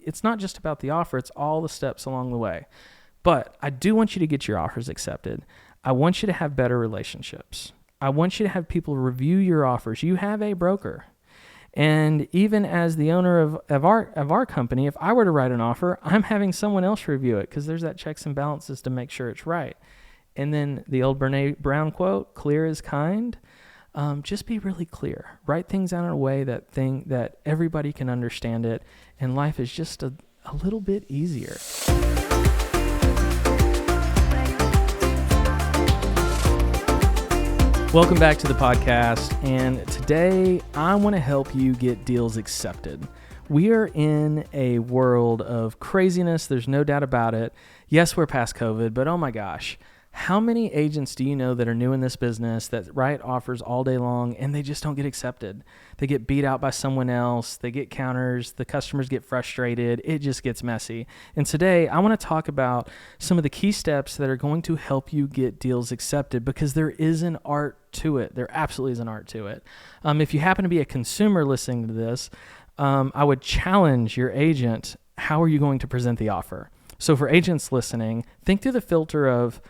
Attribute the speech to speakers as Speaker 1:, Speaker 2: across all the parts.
Speaker 1: it's not just about the offer, it's all the steps along the way. But I do want you to get your offers accepted. I want you to have better relationships. I want you to have people review your offers. You have a broker. And even as the owner of our company, if I were to write an offer, I'm having someone else review it because there's that checks and balances to make sure it's right. And then the old Brene Brown quote, clear is kind. Just be really clear. Write things out in a way that everybody can understand it, and life is just a little bit easier. Welcome back to the podcast, and today I want to help you get deals accepted. We are in a world of craziness. There's no doubt about it. Yes, we're past COVID, but oh my gosh, how many agents do you know that are new in this business that write offers all day long and they just don't get accepted? They get beat out by someone else. They get counters. The customers get frustrated. It just gets messy. And today I want to talk about some of the key steps that are going to help you get deals accepted, because there is an art to it. There absolutely is an art to it. If you happen to be a consumer listening to this, I would challenge your agent. How are you going to present the offer? So for agents listening, think through the filter of,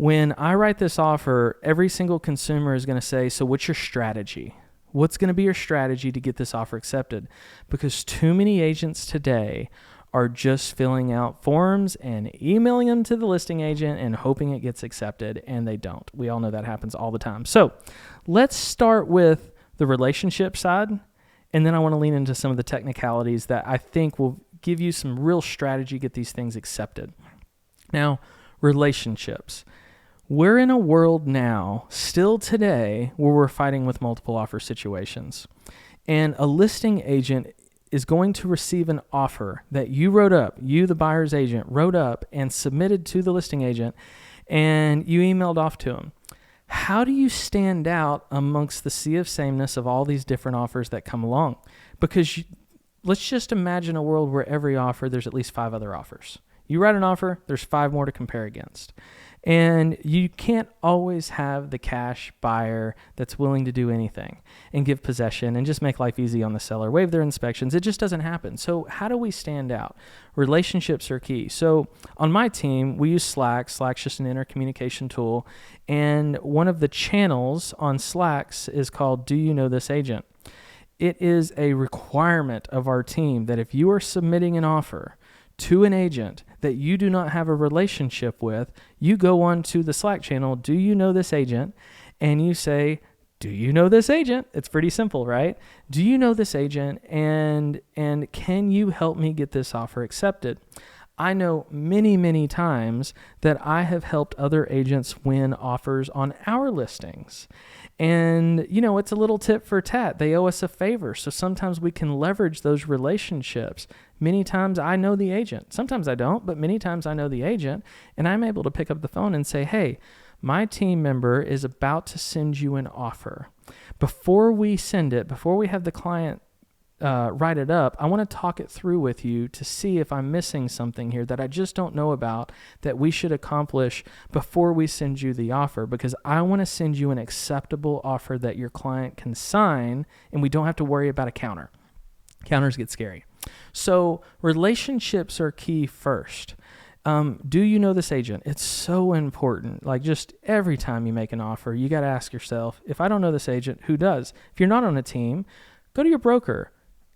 Speaker 1: when I write this offer, every single consumer is going to say, so what's your strategy? What's going to be your strategy to get this offer accepted? Because too many agents today are just filling out forms and emailing them to the listing agent and hoping it gets accepted, and they don't. We all know that happens all the time. So let's start with the relationship side, and then I want to lean into some of the technicalities that I think will give you some real strategy to get these things accepted. Now, relationships. We're in a world now, still today, where we're fighting with multiple offer situations. And a listing agent is going to receive an offer that you wrote up, you, the buyer's agent, wrote up and submitted to the listing agent, and you emailed off to him. How do you stand out amongst the sea of sameness of all these different offers that come along? Because let's just imagine a world where every offer, there's at least 5 other offers. You write an offer, there's 5 more to compare against. And you can't always have the cash buyer that's willing to do anything and give possession and just make life easy on the seller, waive their inspections. It just doesn't happen. So how do we stand out? Relationships are key. So on my team, we use Slack. Slack's just an intercommunication tool. And one of the channels on Slack's is called Do You Know This Agent? It is a requirement of our team that if you are submitting an offer to an agent that you do not have a relationship with, you go on to the Slack channel, Do You Know This Agent? And you say, do you know this agent? It's pretty simple, right? Do you know this agent? And can you help me get this offer accepted? I know many, many times that I have helped other agents win offers on our listings. And, it's a little tit for tat. They owe us a favor. So sometimes we can leverage those relationships. Many times I know the agent. Sometimes I don't, but many times I know the agent. And I'm able to pick up the phone and say, hey, my team member is about to send you an offer. Before we send it, before we have the client write it up, I want to talk it through with you to see if I'm missing something here that I just don't know about that we should accomplish before we send you the offer, because I want to send you an acceptable offer that your client can sign and we don't have to worry about a counter. Counters get scary. So relationships are key first. Do you know this agent? It's so important. Like, just every time you make an offer, you got to ask yourself, if I don't know this agent, who does? If you're not on a team, go to your broker.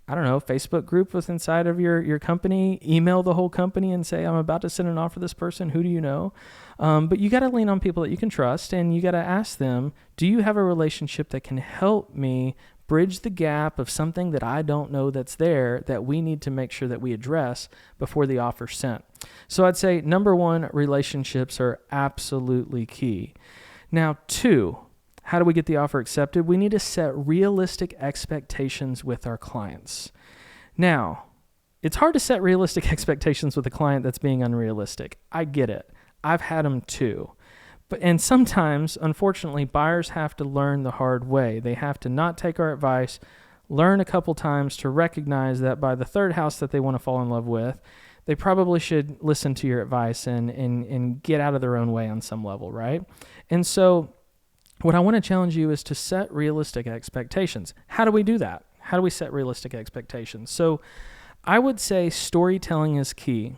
Speaker 1: I don't know, Facebook group with inside of your company, email the whole company and say, I'm about to send an offer to this person. Who do you know? But you got to lean on people that you can trust, and you got to ask them, do you have a relationship that can help me bridge the gap of something that I don't know that's there that we need to make sure that we address before the offer's sent? So I'd say, number 1, relationships are absolutely key. Now, 2, how do we get the offer accepted? We need to set realistic expectations with our clients. Now, it's hard to set realistic expectations with a client that's being unrealistic. I get it. I've had them too. And sometimes, unfortunately, buyers have to learn the hard way. They have to not take our advice, learn a couple times to recognize that by the third house that they want to fall in love with, they probably should listen to your advice and get out of their own way on some level, right? And so what I want to challenge you is to set realistic expectations. How do we do that? How do we set realistic expectations? So I would say storytelling is key.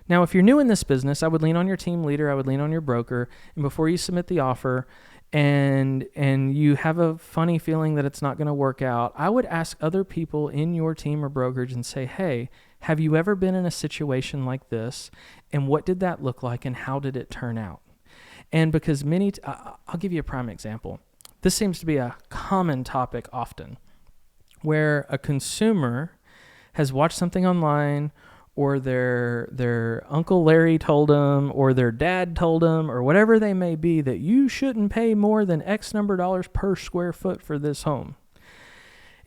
Speaker 1: Now, if you're new in this business, I would lean on your team leader, I would lean on your broker, and before you submit the offer and you have a funny feeling that it's not going to work out, I would ask other people in your team or brokerage and say, hey, have you ever been in a situation like this? And what did that look like and how did it turn out? And because I'll give you a prime example. This seems to be a common topic often, where a consumer has watched something online, or their Uncle Larry told them, or their dad told them, or whatever they may be, that you shouldn't pay more than X number of dollars per square foot for this home.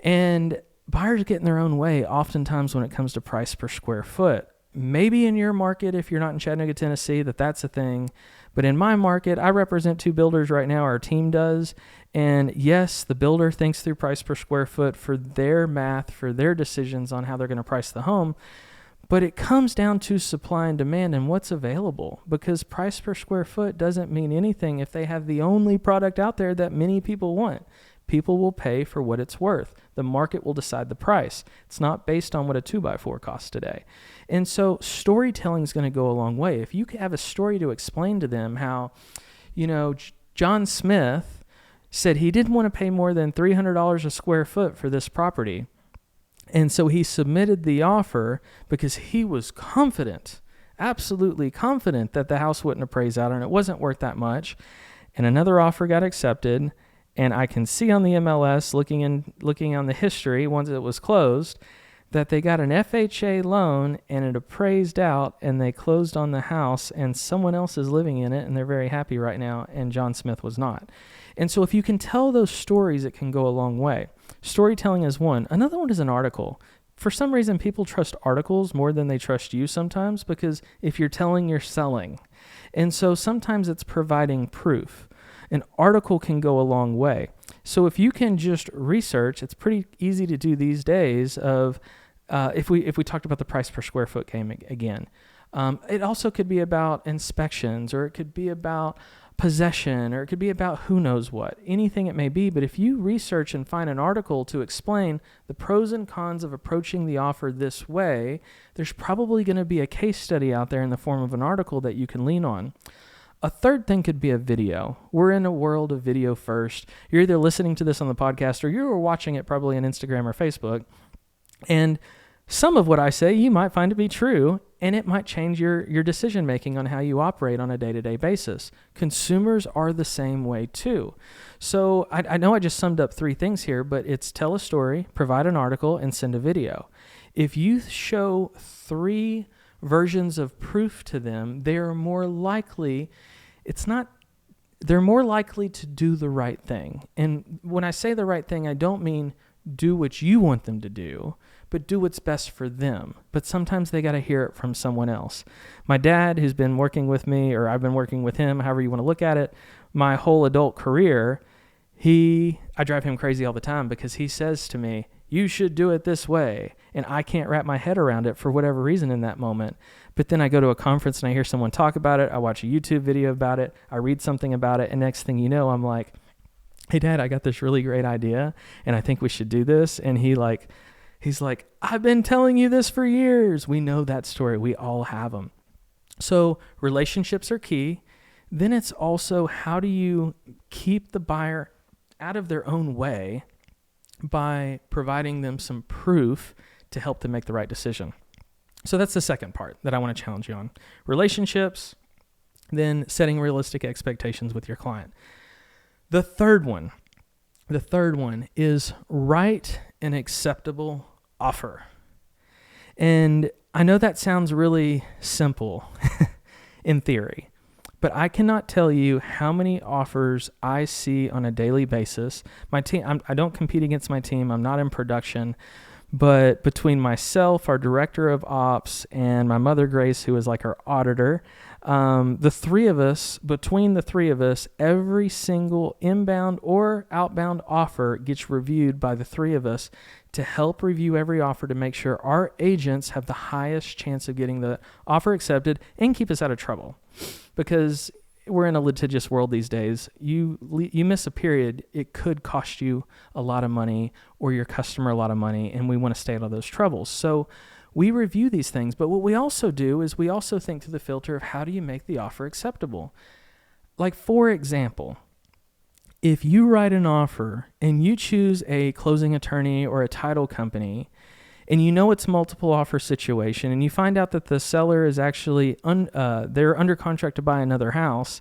Speaker 1: And buyers get in their own way oftentimes when it comes to price per square foot. Maybe in your market, if you're not in Chattanooga, Tennessee, that's a thing. But in my market, I represent 2 builders right now, our team does. And yes, the builder thinks through price per square foot for their math, for their decisions on how they're going to price the home. But it comes down to supply and demand and what's available, because price per square foot doesn't mean anything if they have the only product out there that many people want. People will pay for what it's worth. The market will decide the price. It's not based on what a 2x4 costs today. And so storytelling is going to go a long way. If you have a story to explain to them how, John Smith said he didn't want to pay more than $300 a square foot for this property. And so he submitted the offer because he was confident, absolutely confident, that the house wouldn't appraise out and it wasn't worth that much. And another offer got accepted. And I can see on the MLS, looking on the history, once it was closed, that they got an FHA loan and it appraised out and they closed on the house and someone else is living in it and they're very happy right now, and John Smith was not. And so if you can tell those stories, it can go a long way. Storytelling is one. Another one is an article. For some reason, people trust articles more than they trust you sometimes, because if you're telling, you're selling. And so sometimes it's providing proof. An article can go a long way. So if you can just research, it's pretty easy to do these days. If we talked about the price per square foot game again, it also could be about inspections, or it could be about possession, or it could be about who knows what, anything it may be. But if you research and find an article to explain the pros and cons of approaching the offer this way, there's probably going to be a case study out there in the form of an article that you can lean on. A third thing could be a video. We're in a world of video first. You're either listening to this on the podcast or you're watching it probably on Instagram or Facebook. And some of what I say you might find to be true, and it might change your decision-making on how you operate on a day-to-day basis. Consumers are the same way too. So I know I just summed up 3 things here, but it's tell a story, provide an article, and send a video. If you show 3 versions of proof to them, they're more likely to do the right thing. And when I say the right thing, I don't mean do what you want them to do, but do what's best for them. But sometimes they got to hear it from someone else. My dad, who's been working with me, or I've been working with him, however you want to look at it, my whole adult career, I drive him crazy all the time because he says to me, you should do it this way. And I can't wrap my head around it for whatever reason in that moment. But then I go to a conference and I hear someone talk about it. I watch a YouTube video about it. I read something about it. And next thing you know, I'm like, hey, Dad, I got this really great idea and I think we should do this. And he's like, I've been telling you this for years. We know that story. We all have them. So relationships are key. Then it's also, how do you keep the buyer out of their own way by providing them some proof to help them make the right decision. So that's the second part that I want to challenge you on. Relationships, then setting realistic expectations with your client. The third one is write an acceptable offer. And I know that sounds really simple in theory, but I cannot tell you how many offers I see on a daily basis. My team, I don't compete against my team. I'm not in production, but between myself, our director of ops, and my mother, Grace, who is like our auditor, between the three of us, every single inbound or outbound offer gets reviewed by the three of us to help review every offer to make sure our agents have the highest chance of getting the offer accepted and keep us out of trouble. Because we're in a litigious world these days. You miss a period, it could cost you a lot of money or your customer a lot of money, and we want to stay out of those troubles. So We review these things, but what we also do is we also think through the filter of how do you make the offer acceptable? Like, for example, if you write an offer and you choose a closing attorney or a title company, and you know it's multiple offer situation, and you find out that the seller is actually they're under contract to buy another house,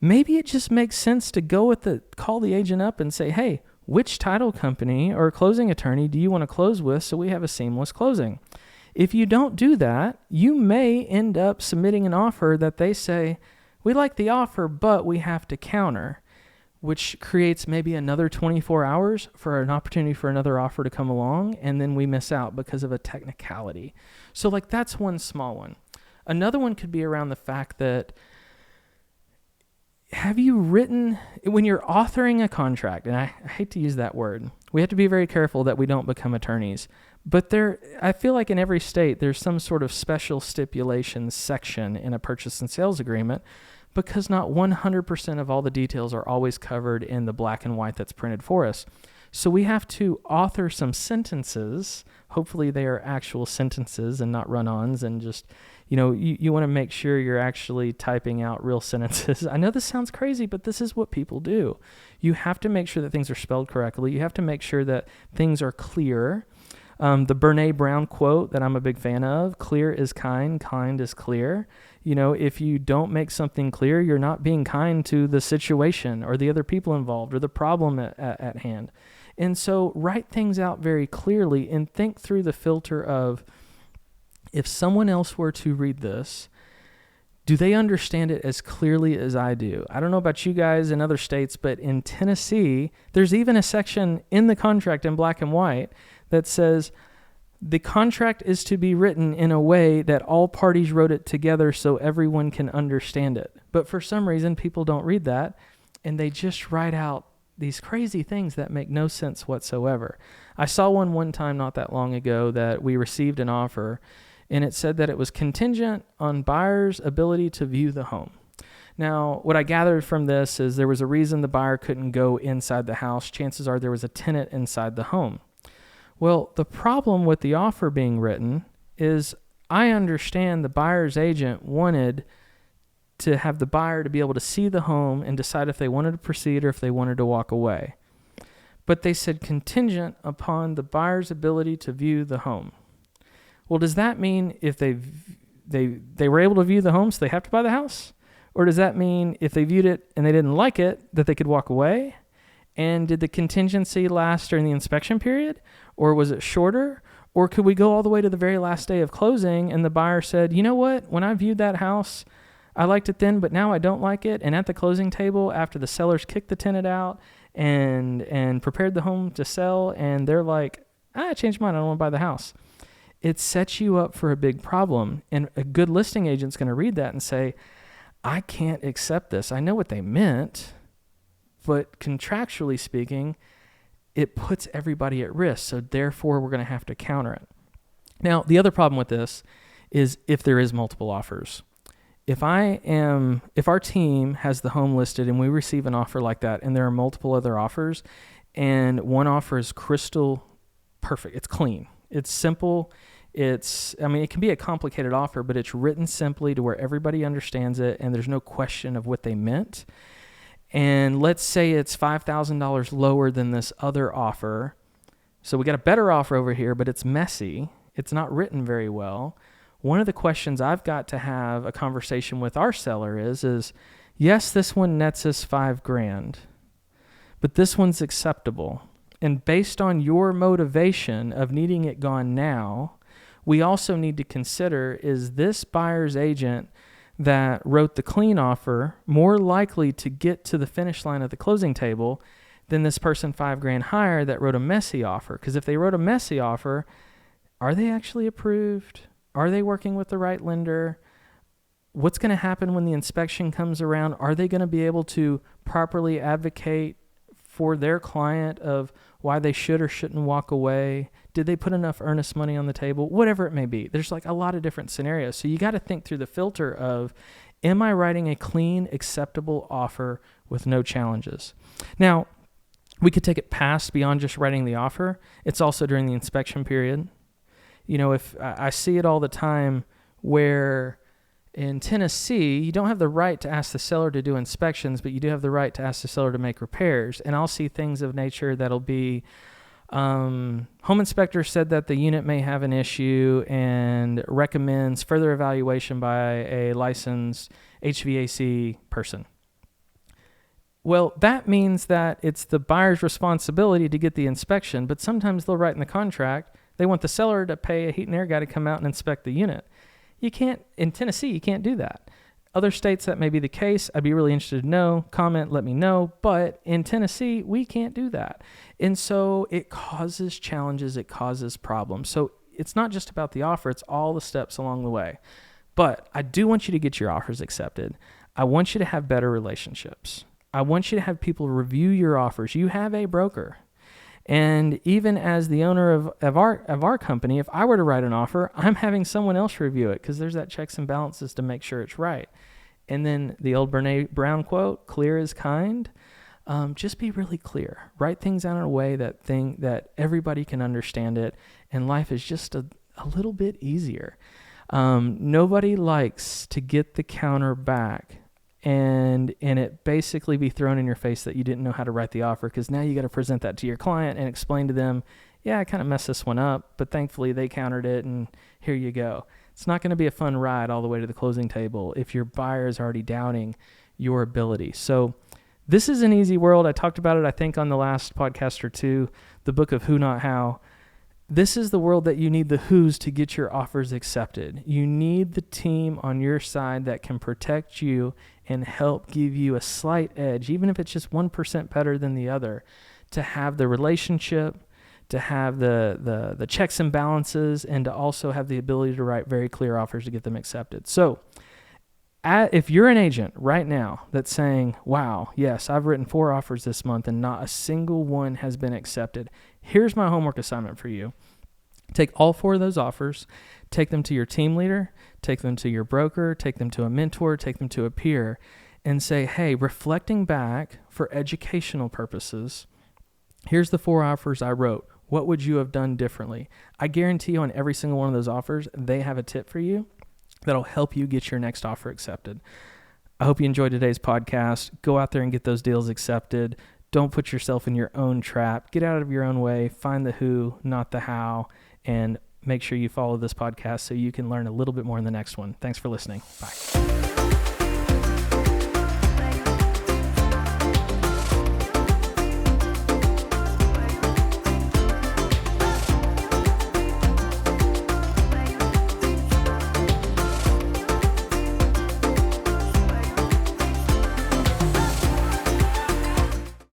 Speaker 1: maybe it just makes sense to call the agent up and say, hey, which title company or closing attorney do you want to close with so we have a seamless closing? If you don't do that, you may end up submitting an offer that they say, we like the offer, but we have to counter, which creates maybe another 24 hours for an opportunity for another offer to come along, and then we miss out because of a technicality. So like that's one small one. Another one could be around the fact that have you written, when you're authoring a contract, and I hate to use that word, we have to be very careful that we don't become attorneys, but I feel like in every state there's some sort of special stipulations section in a purchase and sales agreement because not 100% of all the details are always covered in the black and white that's printed for us. So we have to author some sentences. Hopefully they are actual sentences and not run-ons, and just, you want to make sure you're actually typing out real sentences. I know this sounds crazy, but this is what people do. You have to make sure that things are spelled correctly. You have to make sure that things are clear. The Brene Brown quote that I'm a big fan of, clear is kind is clear. If you don't make something clear, you're not being kind to the situation or the other people involved or the problem at hand. And so write things out very clearly and think through the filter of, if someone else were to read this, do they understand it as clearly as I do? I don't know about you guys in other states, but in Tennessee, there's even a section in the contract in black and white that says the contract is to be written in a way that all parties wrote it together so everyone can understand it. But for some reason, people don't read that, and they just write out these crazy things that make no sense whatsoever. I saw one time not that long ago that we received an offer, and it said that it was contingent on buyer's ability to view the home. Now, what I gathered from this is there was a reason the buyer couldn't go inside the house. Chances are there was a tenant inside the home. Well, the problem with the offer being written is I understand the buyer's agent wanted to have the buyer to be able to see the home and decide if they wanted to proceed or if they wanted to walk away. But they said contingent upon the buyer's ability to view the home. Well, does that mean if they were able to view the home, so they have to buy the house? Or does that mean if they viewed it and they didn't like it, that they could walk away? And did the contingency last during the inspection period? Or was it shorter? Or could we go all the way to the very last day of closing and the buyer said, you know what, when I viewed that house, I liked it then, but now I don't like it. And at the closing table, after the sellers kicked the tenant out and prepared the home to sell, and they're like, I changed mine, I don't want to buy the house. It sets you up for a big problem. And a good listing agent's going to read that and say, I can't accept this. I know what they meant, but contractually speaking, it puts everybody at risk. So therefore, we're going to have to counter it. Now, the other problem with this is if there is multiple offers. If our team has the home listed and we receive an offer like that, and there are multiple other offers, and one offer is crystal perfect, it's clean, it's simple, it can be a complicated offer, but it's written simply to where everybody understands it and there's no question of what they meant. And let's say it's $5,000 lower than this other offer. So we got a better offer over here, but it's messy. It's not written very well. One of the questions I've got to have a conversation with our seller is yes, this one nets us $5,000, but this one's acceptable. And based on your motivation of needing it gone now, we also need to consider, is this buyer's agent that wrote the clean offer more likely to get to the finish line at the closing table than this person $5,000 higher that wrote a messy offer? Because if they wrote a messy offer, are they actually approved? Are they working with the right lender? What's going to happen when the inspection comes around? Are they going to be able to properly advocate for their client of why they should or shouldn't walk away? Did they put enough earnest money on the table? Whatever it may be. There's like a lot of different scenarios. So you got to think through the filter of, am I writing a clean, acceptable offer with no challenges? Now, we could take it past beyond just writing the offer. It's also during the inspection period. If I see it all the time where in Tennessee, you don't have the right to ask the seller to do inspections, but you do have the right to ask the seller to make repairs. And I'll see things of nature that'll be, home inspector said that the unit may have an issue and recommends further evaluation by a licensed HVAC person. Well, that means that it's the buyer's responsibility to get the inspection, but sometimes they'll write in the contract, they want the seller to pay a heat and air guy to come out and inspect the unit. You can't, in Tennessee, you can't do that. Other states, that may be the case. I'd be really interested to know. Comment, let me know. But in Tennessee, we can't do that. And so it causes challenges. It causes problems. So it's not just about the offer. It's all the steps along the way. But I do want you to get your offers accepted. I want you to have better relationships. I want you to have people review your offers. You have a broker. And even as the owner of our company, if I were to write an offer, I'm having someone else review it because there's that checks and balances to make sure it's right. And then the old Brene Brown quote, clear is kind. Just be really clear. Write things out in a way that everybody can understand it, and life is just a little bit easier. Nobody likes to get the counter back and it basically be thrown in your face that you didn't know how to write the offer, because now you got to present that to your client and explain to them, yeah, I kind of messed this one up, but thankfully they countered it and here you go. It's not going to be a fun ride all the way to the closing table if your buyer is already doubting your ability. So this is an easy world. I talked about it, I think, on the last podcast or two, the book of Who Not How. This is the world that you need the who's to get your offers accepted. You need the team on your side that can protect you and help give you a slight edge, even if it's just 1% better than the other, to have the relationship, to have the checks and balances, and to also have the ability to write very clear offers to get them accepted. So if you're an agent right now that's saying, wow, yes, I've written 4 offers this month and not a single one has been accepted, here's my homework assignment for you. Take all 4 of those offers, take them to your team leader, take them to your broker, take them to a mentor, take them to a peer, and say, hey, reflecting back for educational purposes, here's the 4 offers I wrote. What would you have done differently? I guarantee you on every single one of those offers, they have a tip for you that'll help you get your next offer accepted. I hope you enjoyed today's podcast. Go out there and get those deals accepted. Don't put yourself in your own trap. Get out of your own way. Find the who, not the how, and make sure you follow this podcast so you can learn a little bit more in the next one. Thanks for listening. Bye.